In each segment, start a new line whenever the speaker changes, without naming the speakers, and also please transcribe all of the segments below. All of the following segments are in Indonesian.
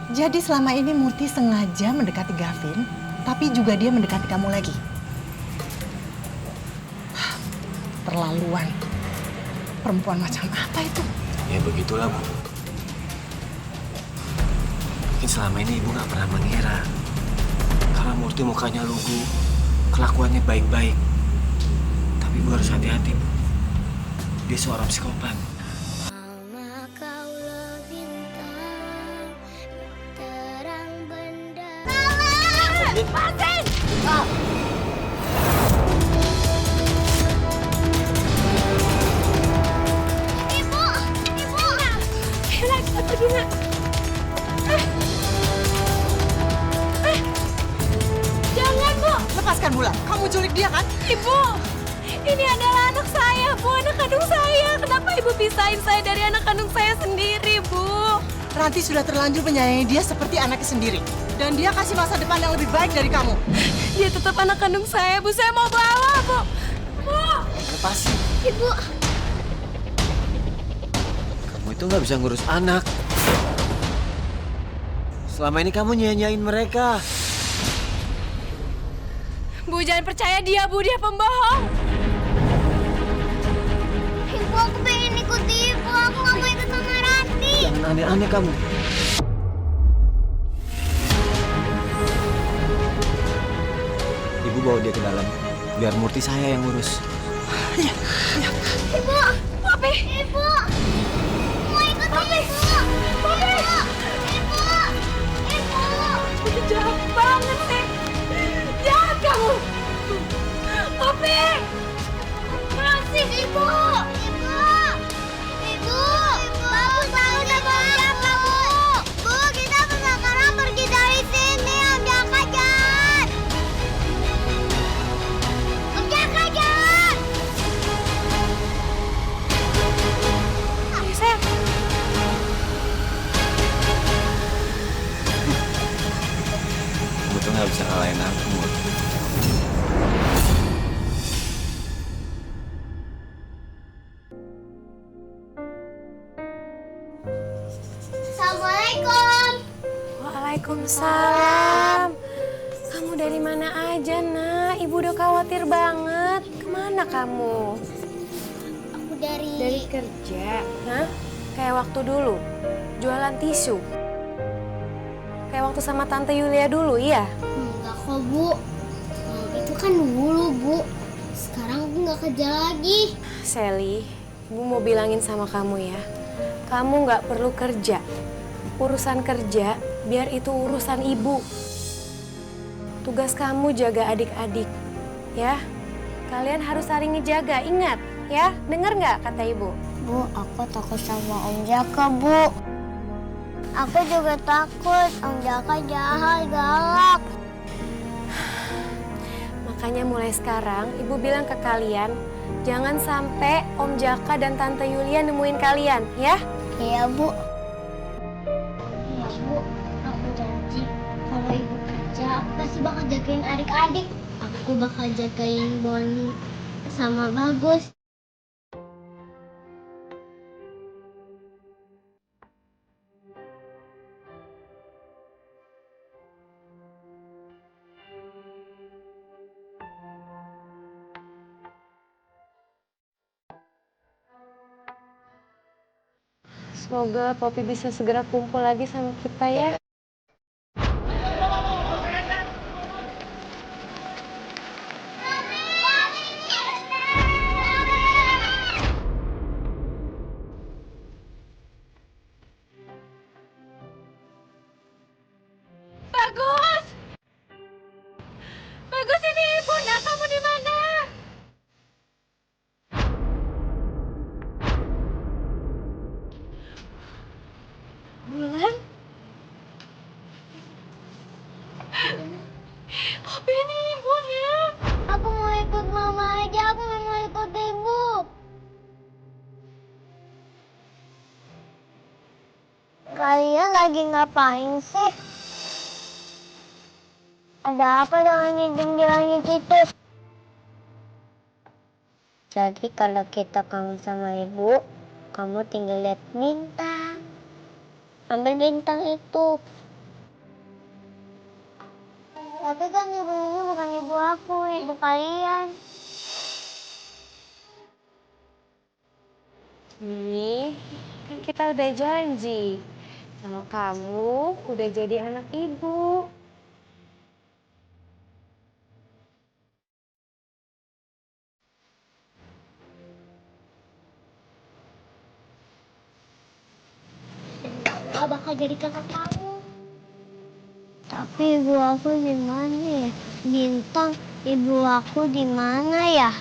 Jadi selama ini Murti sengaja mendekati Gavin, tapi juga dia mendekati kamu lagi. Terlaluan. Perempuan macam apa itu?
Ya begitulah, Bu. Mungkin selama ini Ibu nggak pernah mengira kalau Murti mukanya lugu, kelakuannya baik-baik. Tapi Ibu harus hati-hati, Bu. Dia seorang psikopat.
Lepasin! Ibu! Ibu! Bella, kita pergi, Nak. Jangan, Bu!
Lepaskan Bulan, kamu culik dia kan?
Ibu! Ini adalah anak saya, Bu. Anak kandung saya. Kenapa Ibu pisahin saya dari anak kandung saya sendiri, Bu?
Ranti sudah terlanjur menyayangi dia seperti anaknya sendiri. Dan dia kasih masa depan yang lebih baik dari kamu.
Dia tetap anak kandung saya, Bu. Saya mau bawa, Bu. Bu!
Lepasin.
Ibu!
Kamu itu nggak bisa ngurus anak. Selama ini kamu nyanyain mereka.
Bu, jangan percaya dia, Bu. Dia pembohong. Ibu, aku pengen ikut Ibu. Aku nggak mau ikut sama Ranti.
Jangan aneh-aneh kamu. Ibu bawa dia ke dalam. Biar Murti saya yang ngurus.
Iya, iya.
Ibu! Papi! Ibu! Mau ikut Papi! Ibu! Papi! Ibu! Ibu! Jahat banget sih! Jahat kamu! Papi! Masih Ibu! Ibu! Ibu! Bapak selalu nebak siapa, Bu? Bu, kita sekarang pergi dari sini, Om Jaka jahat! Om Jaka jahat! Ayo, sayang.
Kamu tuh nggak bisa ngalahin aku, Mur.
Assalamualaikum. Waalaikumsalam. Kamu dari mana aja, Nak? Ibu udah khawatir banget. Kemana kamu?
Aku dari
Dari kerja. Hah? Kayak waktu dulu? Jualan tisu? Kayak waktu sama Tante Yulia dulu, iya?
enggak kok, Bu. Itu kan dulu, Bu. Sekarang aku nggak kerja lagi.
Sally, Ibu mau bilangin sama kamu ya. Kamu nggak perlu kerja. Urusan kerja, biar itu urusan Ibu. Tugas kamu jaga adik-adik, ya. Kalian harus saling ngejaga, ingat, ya. Dengar nggak kata Ibu?
Bu, aku takut sama Om Jaka, Bu. Aku juga takut. Om Jaka jahat, galak.
Makanya mulai sekarang, Ibu bilang ke kalian, jangan sampai Om Jaka dan Tante Yulia nemuin kalian, ya.
Iya, Bu. Iya, Bu. Aku janji kalau Ibu kerja, aku pasti bakal jagain adik-adik. Aku bakal jagain Boni sama Bagus.
Semoga Poppy bisa segera kumpul lagi sama kita ya. Bagus! Bagus, ini Ibu, nak, kamu di mana? Bulan? Tapi ini ibunya.
Aku mau ikut Mama aja, aku nggak mau ikut Ibu. Kalian lagi ngapain sih? Ada apa dengan hidung di langit itu? Jadi kalau kita kangen sama Ibu, kamu tinggal lihat bintang. Ambil bintang itu. Tapi kan ibu ini bukan ibu aku, ibu kalian.
Nih, kan kita udah janji. Kalau kamu udah jadi anak ibu.
Gak bakal jadi kakak kamu. Tapi ibu aku di mana ya? Bintang, ibu aku di mana ya?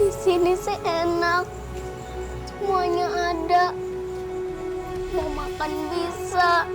Di sini sih enak, semuanya ada, mau makan bisa,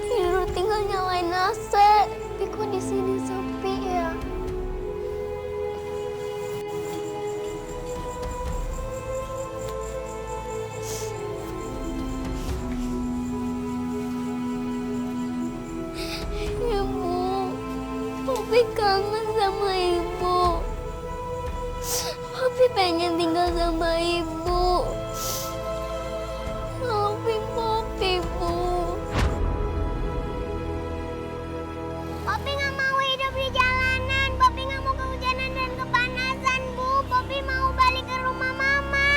tidur tinggal nyalain AC. Tapi kok di sini sepi ya? Ibu, Poppy kangen sama ibu. Poppy pengen tinggal sama ibu. Maafin Poppy, Bu. Poppy nggak mau hidup di jalanan. Poppy nggak mau kehujanan dan kepanasan, Bu. Poppy mau balik ke rumah Mama.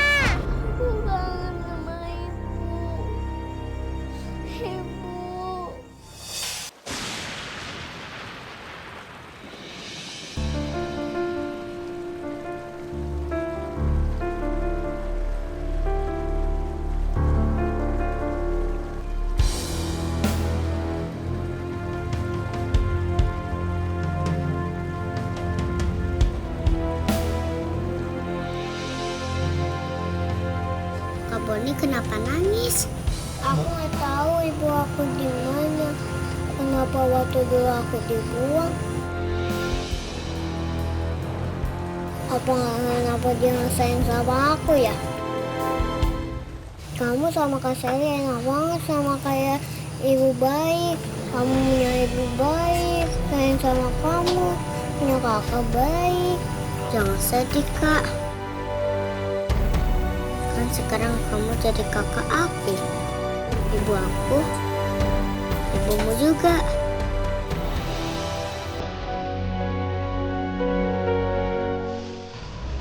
Aku kangen sama ibu. Ibu. Kak Boni kenapa nangis? Aku nggak tahu ibu aku di mana. Kenapa waktu dulu aku dibuang? Kenapa dia nggak sayang sama aku ya? Kamu sama Kak Sally enak banget, sama kayak ibu baik. Kamu punya ibu baik, sayang sama kamu. Punya kakak baik. Jangan sedih, Kak. Kan sekarang kamu jadi kakak aku. Ibu aku, ibumu juga.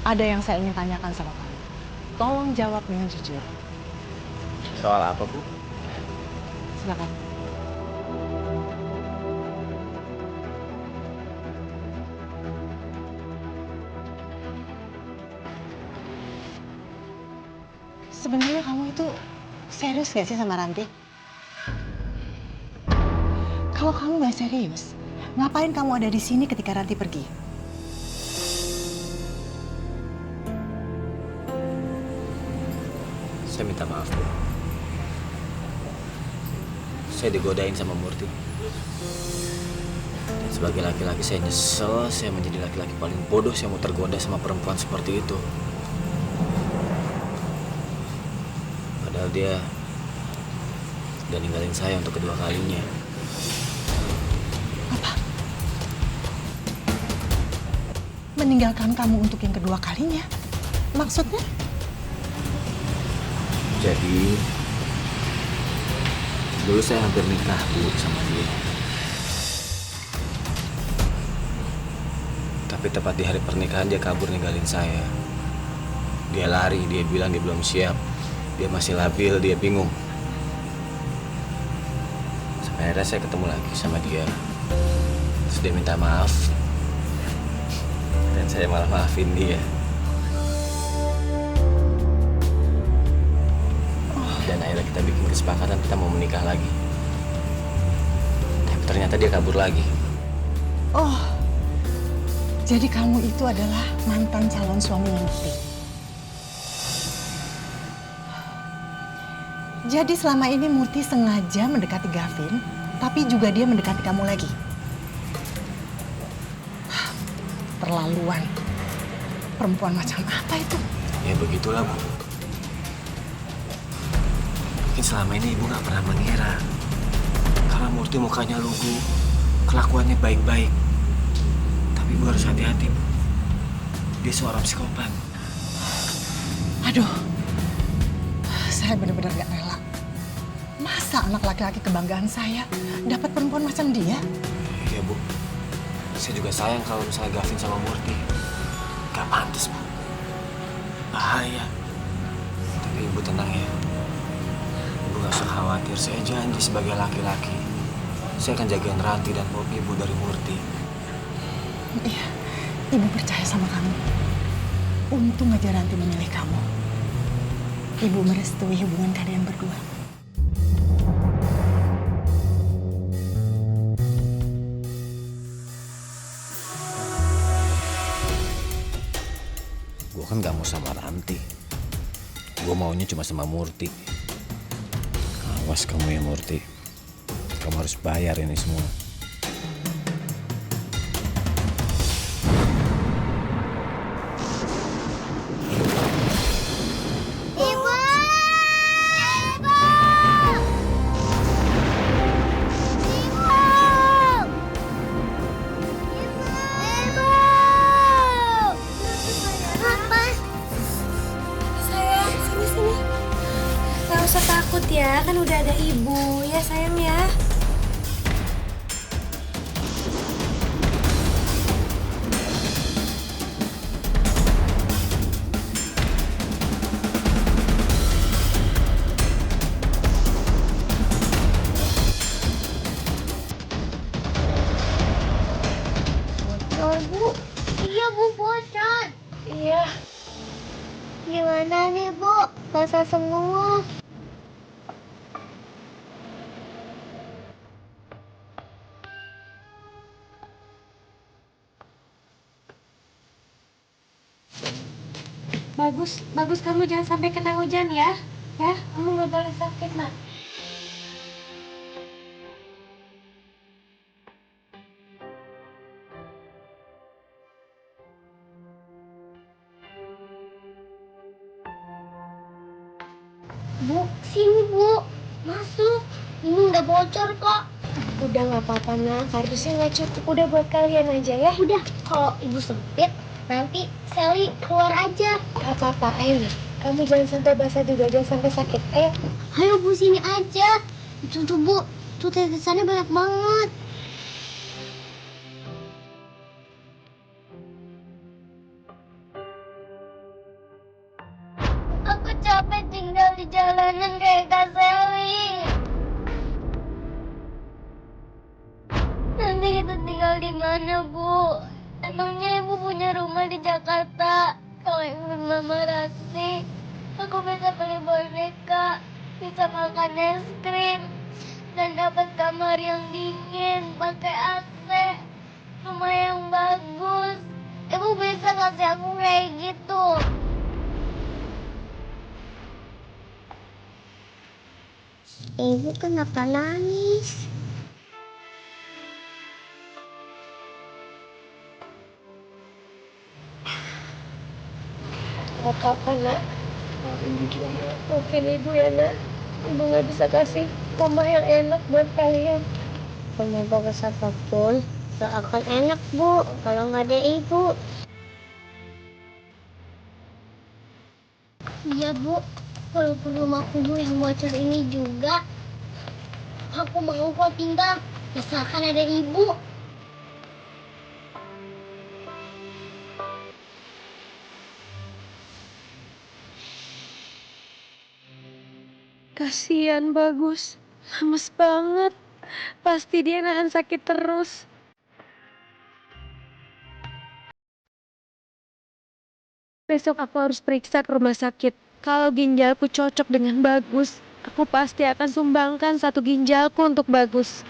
Ada yang saya ingin tanyakan sama kamu. Tolong jawab dengan jujur.
Soal apa, Bu?
Silakan. Sebenarnya kamu itu serius gak sih sama Ranti? Kalau kamu gak serius, ngapain kamu ada di sini ketika Ranti pergi?
Saya minta maaf, Bu. Saya digodain sama Murti. Dan sebagai laki-laki saya nyesel saya menjadi laki-laki paling bodoh yang mau tergoda sama perempuan seperti itu. Padahal dia udah ninggalin saya untuk kedua kalinya.
Apa? Meninggalkan kamu untuk yang kedua kalinya? Maksudnya?
Jadi dulu saya hampir nikah, Bu, sama dia. Tapi tepat di hari pernikahan dia kabur ninggalin saya. Dia lari, dia bilang dia belum siap. Dia masih labil, dia bingung. Sampai akhirnya saya ketemu lagi sama dia. Terus dia minta maaf. Dan saya malah maafin dia. Dan akhirnya kita kita bikin kesepakatan kita mau menikah lagi. Tapi ternyata dia kabur lagi.
Oh, jadi kamu itu adalah mantan calon suaminya Murti. Jadi selama ini Murti sengaja mendekati Gavin, tapi juga dia mendekati kamu lagi. Terlaluan. Perempuan macam apa itu?
Ya begitulah, Bu. Mungkin selama ini Ibu nggak pernah mengira. Karena Murti mukanya lugu, kelakuannya baik-baik. Tapi Ibu harus hati-hati, Bu. Dia seorang psikopat.
Aduh, saya benar-benar gak rela. Masa anak laki-laki kebanggaan saya dapat perempuan macam dia?
Iya, Bu. Saya juga sayang kalau misalnya Gavin sama Murti. Gak pantas, Bu. Bahaya. Tapi Ibu tenang ya. Ibu gak usah khawatir. Saya janji sebagai laki-laki, saya akan jagain Ranti dan Poppy Ibu dari Murti.
Iya, Ibu percaya sama kamu. Untung aja Ranti memilih kamu. Ibu merestui hubungan kalian berdua.
Gue kan gak mau sama Ranti. Gue maunya cuma sama Murti. Awas kamu ya Murti. Kamu harus bayar ini semua.
Ibu! Ibu! Ibu! Ibu! Apa?
Sayang, sini. Gak usah takut ya, kan udah ada ibu. Ya sayang ya.
Bocor, Bu. Iya, Bu, bocor.
Iya.
Gimana nih, Bu? Basah semua.
Bagus kamu jangan sampai kena hujan ya. Ya, kamu gak boleh sakit, Nak.
Bu, sini, Bu. Masuk. Ini nggak bocor kok.
Udah gak apa-apa, Nak. Harusnya gak cukup. Udah buat kalian aja ya.
Udah, kalau Ibu sempit, nanti Sally keluar aja.
Gak apa-apa, ayo Nak. Kamu jangan sampai basah juga, jangan sampai sakit. Ayo.
Ayo, Bu, sini aja. Tuh, Bu. Tuh, tetesannya banyak banget. Aku capek tinggal di jalanan kayak Kak Sally. Nanti kita tinggal di mana, Bu? Emangnya Ibu punya rumah di Jakarta? Kalau ingin Mama Rasti, aku bisa beli boneka, bisa makan es krim, dan dapat kamar yang dingin, pakai AC, rumah yang bagus. Ibu bisa kasih aku kayak gitu. Ibu kenapa nangis?
Gak apa-apa, Nak. Maafin Ibu ya, Nak. Ibu gak bisa kasih rumah yang enak buat kalian.
Rumah bagus apapun gak akan enak, Bu, kalau nggak ada Ibu. Iya, Bu. Walaupun rumahku yang bocor ini juga, aku mau kok tinggal. Misalkan ada Ibu.
Kasian Bagus. Lemes banget. Pasti dia nahan sakit terus. Besok aku harus periksa ke rumah sakit. Kalau ginjalku cocok dengan Bagus, Aku pasti akan sumbangkan satu ginjalku untuk Bagus.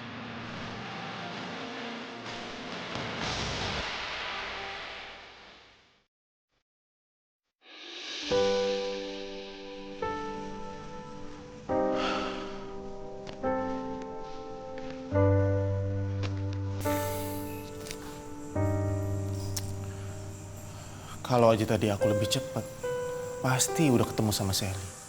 Kalau aja tadi aku lebih cepat, pasti udah ketemu sama Sally.